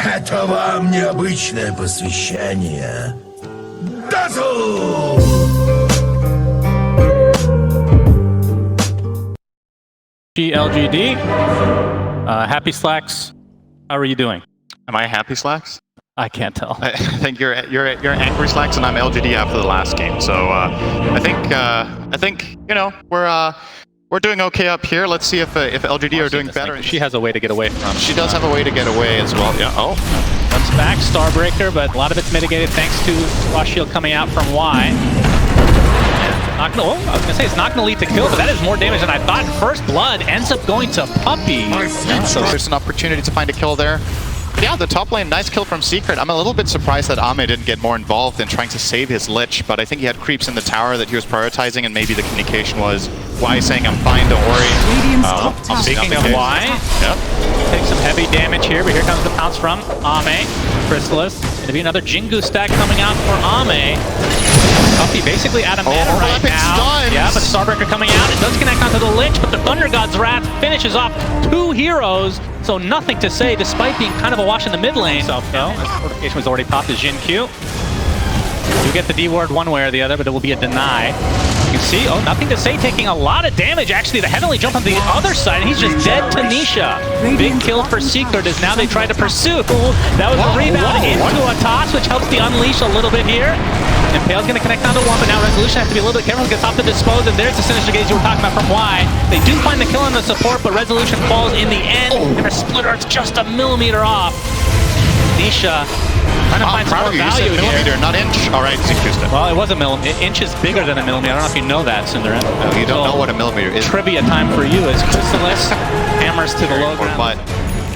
Это вам необычное посвящение. Дазу! PSG-LGD, Happy Slacks, how are you doing? Am I Happy Slacks? I can't tell. I think you're Angry Slacks, and I'm LGD after the last game. So I think you know we're doing okay up here. Let's see if LGD are doing better. She has a way to get away from. She does have a way to get away as well. Yeah. Oh. Comes back, Starbreaker, but a lot of it's mitigated thanks to Frost Shield coming out from Y. I was gonna say it's not gonna lead to kill, but that is more damage than I thought. First blood ends up going to Puppy. Yeah, so there's an opportunity to find a kill there. But yeah, the top lane, nice kill from Secret. I'm a little bit surprised that Ame didn't get more involved in trying to save his Lich, but I think he had creeps in the tower that he was prioritizing, and maybe the communication was Y saying, I'm fine, don't worry. Speaking of Y, yep. Take some heavy damage here, but here comes the pounce from Ame. Chrysalis. Gonna be another Jingu stack coming out for Ame. Puppy basically out of mana right now. Stuns. Yeah, but Starbreaker coming out. It does connect onto the Lich, but the Thunder God's Wrath finishes off two heroes. So nothing to say, despite being kind of a wash in the mid lane. So, as fortification was already popped as Jin Q. You get the D ward one way or the other, but it will be a deny. You can see, nothing to say, taking a lot of damage. Actually, the Heavenly Jump on the other side, and he's just dead to Nisha. Big kill for Secret as now they try to pursue. That was a rebound into a toss, which helps the Unleash a little bit here. And Pale's going to connect onto one, but now Resolution has to be a little bit careful. Gets off the dispose, and there's the Sinister Gaze you were talking about from Y. They do find the kill on the support, but Resolution falls in the end. And her Split Earth's just a millimeter off. Nisha trying to find some more value here. Millimeter, not inch. All right, Zikusta. Well, it was a millimeter. Inch is bigger than a millimeter. I don't know if you know that, Cinderella. No, you don't know what a millimeter is. Trivia time for you as Chrysalis hammers to the low ground. But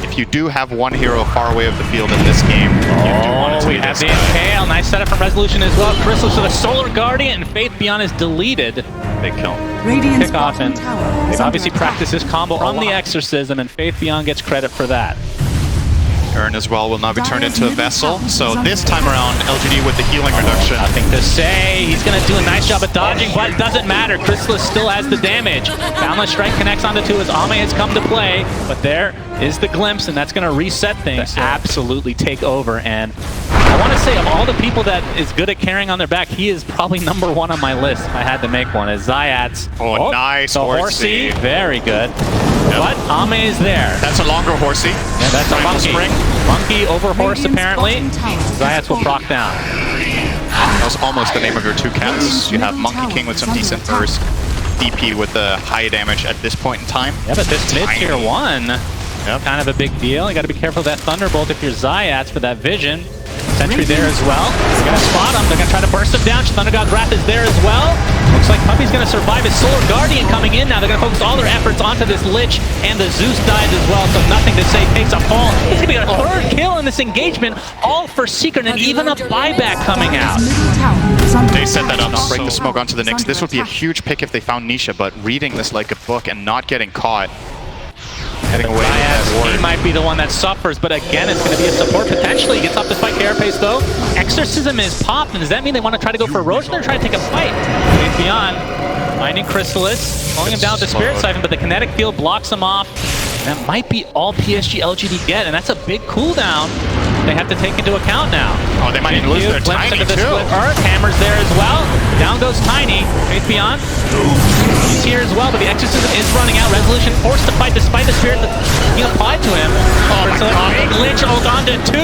if you do have one hero far away of the field in this game, you do want to we have the Impale. Nice setup from Resolution as well. Chrysalis with a Solar Guardian, and Faith Beyond is deleted. Big kill. Kick off, and they've obviously practiced this combo on the Exorcism, and Faith Beyond gets credit for that. Urn as well will now be turned into a vessel. So this time around, LGD with the healing reduction. Nothing to say. He's going to do a nice job at dodging, but it doesn't matter. Chrysalis still has the damage. Boundless Strike connects onto two as Ame has come to play, but there is the glimpse, and that's going to reset things. Absolutely take over. And I want to say, of all the people that is good at carrying on their back, he is probably #1 on my list if I had to make one. As Zayat's nice the horsey. Very good. Yep. But Ame is there. That's a longer horsey. Yeah, that's a monkey. Monkey over horse, apparently. Zayats will proc down. That was almost the name of your two cats. You have Monkey King with some decent burst. DP with the high damage at this point in time. Yeah, but this mid-tier 1, kind of a big deal. You got to be careful of that Thunderbolt if you're Zayats for that vision. Sentry there as well. They're going to spot him. They're going to try to burst him down. Thunder God's Wrath is there as well. Looks like Puppy's going to survive. His Solar Guardian coming in now. They're going to focus all their efforts onto this Lich, and the Zeus dies as well, so nothing to say. Takes a fall. It's going to be a third kill in this engagement, all for Secret, and even a buyback coming out. They set that up, break the smoke onto the Nyx. This would be a huge pick if they found Nisha, but reading this like a book and not getting caught. Heading away he might be the one that suffers, but again, it's going to be a support potentially. He gets off the spike carapace though. Exorcism is popped, and does that mean they want to try to go for Roche? They're trying to take a fight. Faith Beyond, finding Chrysalis, pulling him down with the Spirit Siphon, but the kinetic field blocks him off. And that might be all PSG-LGD get, and that's a big cooldown they have to take into account now. Oh, they might even lose their Tiny too. Split Earth, Hammer's there as well. Down goes Tiny. Faith Beyond. He's here as well, but the Exorcism is running out. Resolution forced to fight despite the Spirit that's being applied to him. Oh my God. Big Lich hold on to 2,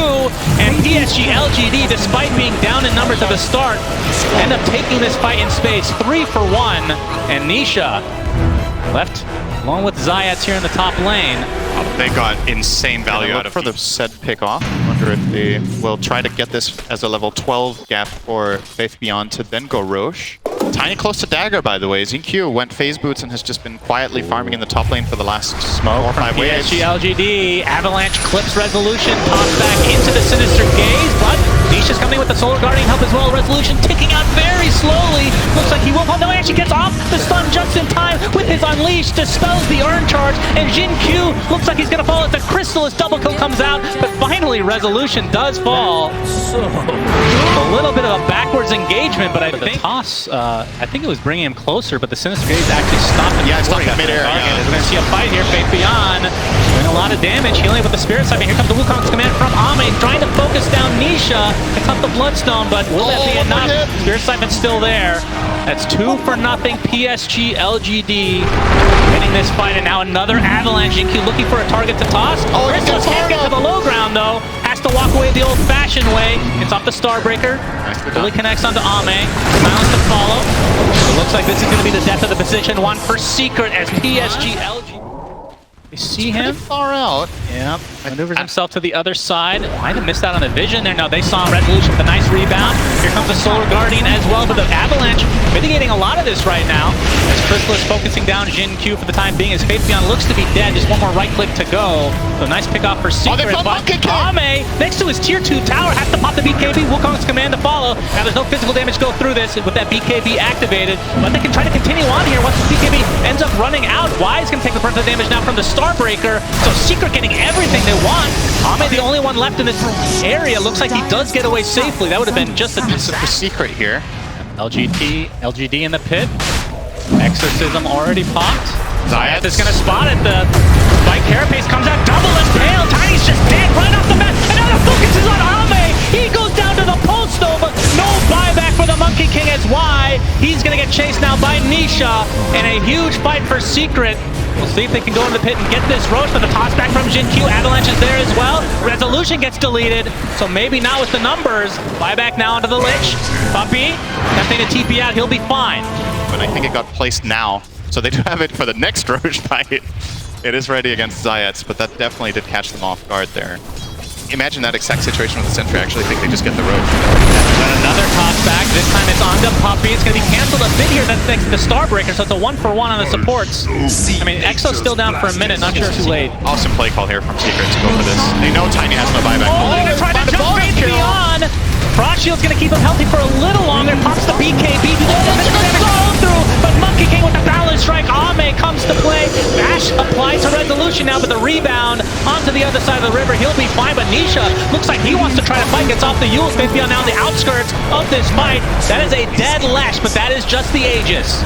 and PSG-LGD, despite being down in numbers at the start, end up taking this fight in space. 3 for 1, and Nisha left along with Zayats here in the top lane. They got insane value out of for the set pick off. Wonder if they will try to get this as a level 12 gap for Faith Beyond to then go Roche. Tiny close to Dagger, by the way. ZQ went phase boots and has just been quietly farming in the top lane for the last 4 or 5 waves. PSG-LGD, Avalanche clips Resolution, pops back into the Sinister Gaze, but Nisha's coming with the Solar Guardian help as well. Resolution ticking out very slowly. Looks like he will fall. No, he actually gets off the stun just in time with his Unleash, dispels the Urn charge, and Jin Q looks like he's going to fall as the Chrysalis double kill comes out, but finally Resolution does fall. So, a little bit of a backwards engagement, but I think the toss, I think it was bringing him closer, but the Sinister Gaze actually stopped him. Yeah, it's stopped him midair. We're going to see a fight here. Faith Beyond Doing a lot of damage, healing with the Spirit Siphon. Here comes the Wukong's command from Ame, trying to focus down Nisha. Picks up the Bloodstone, but will that be enough? Spirit Siphon's still there. That's 2-0 PSG-LGD winning this fight, and now another Avalanche. GQ looking for a target to toss. Crystallis can't get to the low ground, though. Has to walk away the old-fashioned way. It's off the Starbreaker. Really connects onto Ame. Silence to follow. It looks like this is going to be the death of the position one for Secret as PSG-LGD. We see him. Far out. Yep. Maneuvers himself to the other side. Might have missed out on the vision there. No, they saw Resolution with a nice rebound. Here comes the Solar Guardian as well, but the Avalanche mitigating a lot of this right now. As Crystallis focusing down Jin Q for the time being, as Faith Beyond looks to be dead. Just one more right click to go. So nice pick off for Secret. But Ame, next to his tier 2 tower, has to pop the BKB. Wukong's command to follow. Now there's no physical damage go through this with that BKB activated. But they can try to continue on here once the BKB ends up running out. Wise can take the brunt of the damage now from the Starbreaker. So Secret getting everything they want. Ame, the only one left in this area. Looks like he does get away safely. That would have been just a Secret here. LGD in the pit. Exorcism already popped. Zayat is going to spot it. The Spike Carapace comes out, double impale. Tiny's just dead right off the bat. And now the focus is on Ame. He goes down to the post though, but no buyback for the Monkey King as Y. He's going to get chased now by Nisha. And a huge fight for Secret. We'll see if they can go in the pit and get this Roche, but the toss back from Jin Q. Avalanche is there as well. Resolution gets deleted, so maybe not with the numbers. Buyback now onto the Lich. Puppey, attempting to TP out, he'll be fine. But I think it got placed now, so they do have it for the next Roche fight. It is ready against Zayats, but that definitely did catch them off guard there. Imagine that exact situation with the Sentry. I actually think they just get the Roche. And another toss back. This time it's onto Puppey. It's going to be canceled a bit here. That's next to the Starbreaker, so it's a 1-for-1 on the supports. I mean, Exo's still down for a minute. Not sure too late. Awesome play call here from Secret to go for this. They know Tiny has no buyback. Oh, they're trying to jump Faith Beyond. Frost Shield's going to keep him healthy for a little longer. Pops the BKB. But Monkey King with the balance strike. Ame comes to play. Bash applied to Resolution now, but the rebound onto the other side of the river. He'll be fine, but Nisha looks like he wants to try to fight. Gets off the Yule. Faith Beyond now on the outskirts of this fight. That is a dead lash, but that is just the Aegis.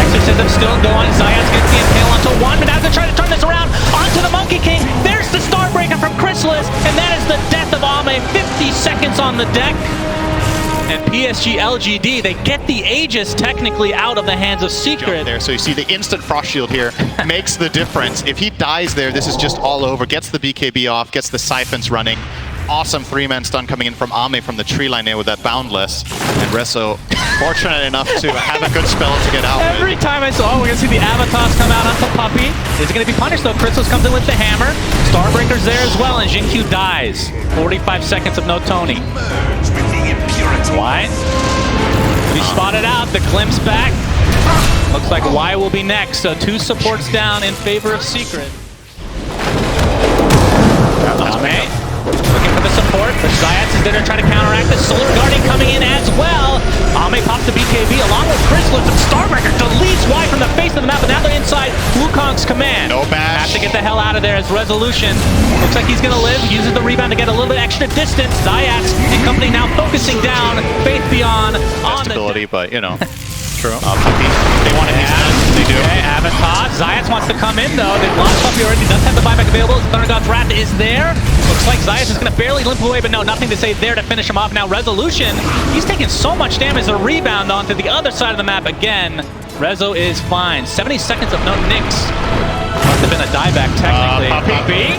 Exorcism still going. Zayats gets the impale onto one, but now they're trying to turn this around onto the Monkey King. There's the Starbreaker from Crystallis, and that is the death of Ame. 50 seconds on the deck. And PSG-LGD, they get the Aegis technically out of the hands of Secret. There, so you see the instant Frost Shield here makes the difference. If he dies there, this is just all over. Gets the BKB off, gets the Siphons running. Awesome 3-man stun coming in from Ame from the tree line there with that Boundless. And Rezo, fortunate enough to have a good spell to get out Every time I saw, we're going to see the Avatars come out onto Puppey. Is it going to be punished though? Crystallis comes in with the hammer. Starbreaker's there as well, and Jin Q dies. 45 seconds of no Tony. Y. We spotted out, the glimpse back. Looks like Y will be next, so 2 supports down in favor of Secret. Ame looking for the support, but Zayats is there to try to counteract the Solar Guardian coming in as well. Ame pops the BKB along with Crystallis, and Starbreaker deletes Y from the face of the map, but now they're inside Wukong's command. No bash. Have to get the hell out of there as Resolution. Looks like he's going to live, uses the rebound to get a little bit extra distance. Zayats and company now focusing down Faith Beyond on ability, but you know. True. Puppey, they want it, they do. Okay, Avatar. Zayats wants to come in though. They've lost Puppey already, does have the buyback available. Thunder God's Wrath is there. Looks like Zayats is going to barely limp away, but no, nothing to say there to finish him off. Now Resolution, he's taking so much damage. A rebound onto the other side of the map again. Rezo is fine. 70 seconds of no nicks. Must have been a dieback technically. Puppey.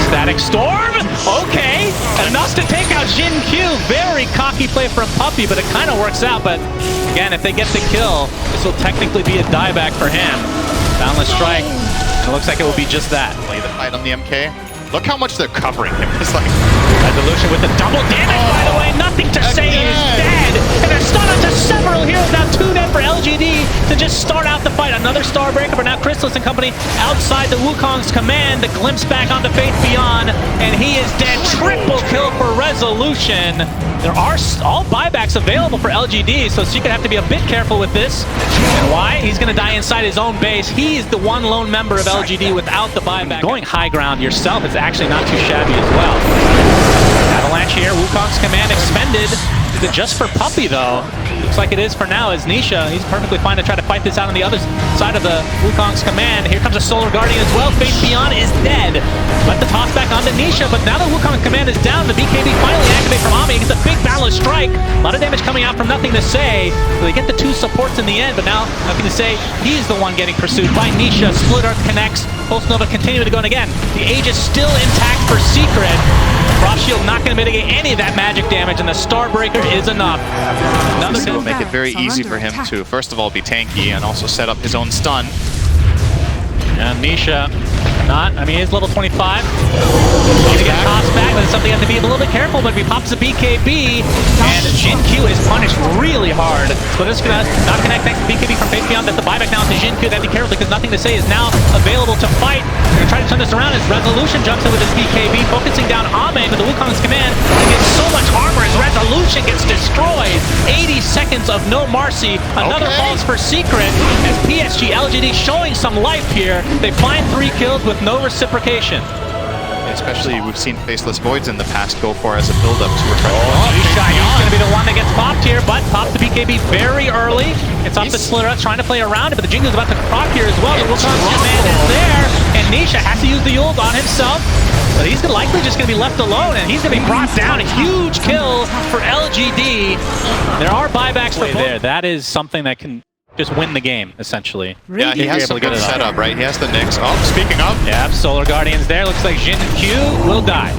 Static Storm. Okay. Enough to take out Jin Q. Very cocky play from Puppey, but it kind of works out. But again, if they get the kill, this will technically be a dieback for him. Boundless Strike. It looks like it will be just that. Play the fight on the MK. Look how much they're covering him. It's like Resolution with the double damage, by the way. Nothing to say, he's dead. And they're stunned onto several heroes. Now 2 dead for LGD to just start out the fight. Another Starbreaker, but now Crystallis and company outside the Wukong's command. The glimpse back onto Faith Beyond, and he is dead. Triple kill for Resolution. There are all buybacks available for LGD, so Secret have to be a bit careful with this. And why? He's going to die inside his own base. He's the one lone member of LGD without the buyback. Going high ground yourself is actually not too shabby as well. Avalanche here, Wukong's command expended. Is it just for Puppey though? Looks like it is for now, as Nisha, he's perfectly fine to try to fight this out on the other side of the Wukong's command. Here comes a Solar Guardian as well. Face Beyond is dead. Let the toss back onto Nisha, but now the Wukong command is down. The BKB finally activates from Ami. He gets a big balance strike. A lot of damage coming out from Nothing to Say. They get the two supports in the end, but now Nothing to Say, he's the one getting pursued by Nisha. Split Earth connects. Pulse Nova continuing to go, and again, the Age is still intact for Secret. Frost Shield not going to mitigate any of that magic damage, and the Starbreaker is enough. This will make it very easy for him to, first of all, be tanky and also set up his own stun. And Nisha, he's level 25. He's get tossed back, but it's something you have to be a little bit careful, but if he pops a BKB, and Jin Q is punished really hard. So it's going to not connect thanks to BKB from Face Beyond. That's the buyback now to Jin Q. They have to be careful because Nothing to Say is now available to fight. They're going to try to turn this around as Resolution jumps in with his BKB, focusing down Ame with the Wukong's command. He gets so much armor as Resolution gets destroyed. 80 seconds of no mercy. Another falls for Secret as PSG-LGD showing some life here. They find 3 kills with no reciprocation. Especially, we've seen Faceless Voids in the past go for as a build-up to a try. He's going to be the one that gets popped here, but pops the BKB very early. It's off the Splitter, trying to play around it, but the Jingo's about to proc here as well. The Wukong's command is there, and Nisha has to use the ult on himself, but he's likely just going to be left alone, and he's going to be brought down. A huge kill for LGD. There are buybacks for there. That is something that can just win the game, essentially. Yeah, he has some good setup, right? He has the Nyx. Oh, speaking of. Yeah, Solar Guardians there. Looks like Jin Q will die.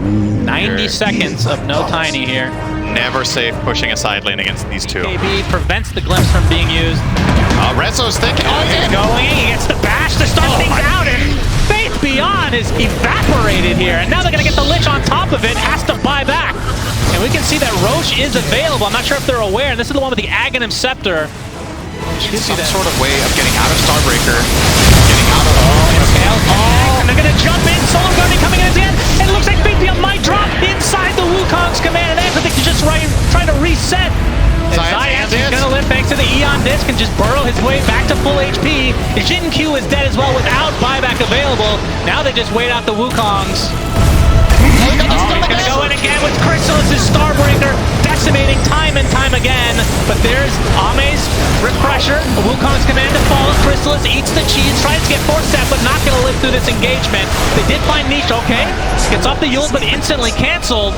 90 seconds of no Tiny here. Never safe pushing a side lane against these two. KB prevents the glimpse from being used. Rezo's thinking. Going, he gets the bash to start things out, and Faith Beyond is evaporated here. And now they're going to get the Lich on top of it, has to buy back. And we can see that Roche is available. I'm not sure if they're aware. And this is the one with the Aghanim Scepter. Some sort of way of getting out of Starbreaker. Getting out of... And they're going to jump in. Solar Guardian coming in at the end. And it looks like Faith Beyond might drop inside the Wukong's command. And I think he's just trying to reset. Zayas is going to live thanks to the Eon Disc and just burrow his way back to full HP. Jin Q is dead as well without buyback available. Now they just wait out the Wukongs. He's going to go in again with Chrysalis' Starbreaker, decimating time and time again. But there's Ame's Refresher, Wukong's command to fall. Chrysalis eats the cheese, tries to get force set, but not going to live through this engagement. They did find Niche, okay. Gets off the ult, but instantly canceled.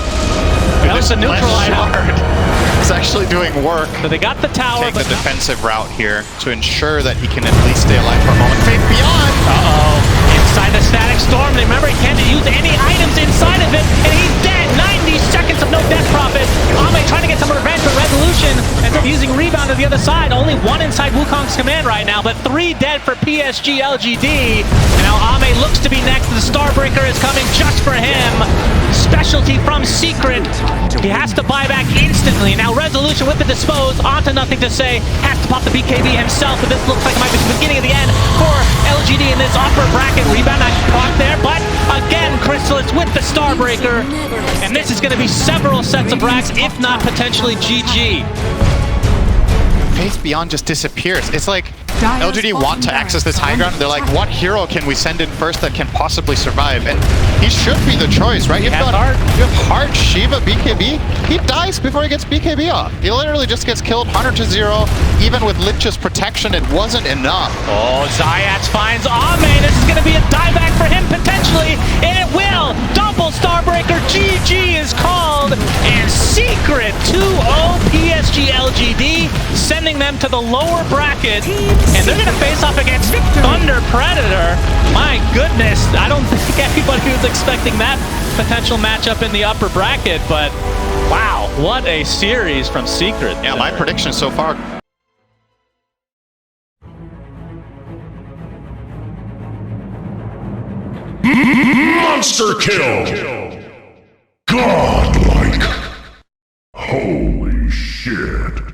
That was a neutral item. It's actually doing work. So they got the tower. Take the defensive route here to ensure that he can at least stay alive for a moment. Faith Beyond! Inside the Static Storm. Remember, he can't use any items inside of it, and he's dead. 90 seconds of no death profit. Ame trying to get some revenge for Resolution. Ends up using Rebound to the other side. Only 1 inside Wukong's command right now, but 3 dead for PSG-LGD. And now Ame looks to be next. The Starbreaker is coming just for him. Specialty from Secret. He has to buy back instantly. Now Resolution with the dispose, onto Nothing to Say. Has to pop the BKB himself, but this looks like it might be the beginning of the end for LGD in this upper bracket. Rebound not caught there, but again, Chrysalis with the Starbreaker. And this is going to be several sets of racks, if not potentially GG. Faith Beyond just disappears. It's like LGD want to access this high ground. They're like, what hero can we send in first that can possibly survive? And he should be the choice, right? You have Heart, Shiva, BKB. He dies before he gets BKB off. He literally just gets killed 100-0. Even with Lich's protection, it wasn't enough. Oh, Zayas finds Ame. This is going to be a dieback for him potentially, and it will. Double Starbreaker. GG is called, and Secret 2-0 PSG-LGD, sending them to the lower bracket. And they're going to face off against Thunder Predator. My goodness, I don't think anybody was expecting that potential matchup in the upper bracket, but wow, what a series from Secret. Yeah, my prediction so far. Monster kill! Godlike! Holy shit!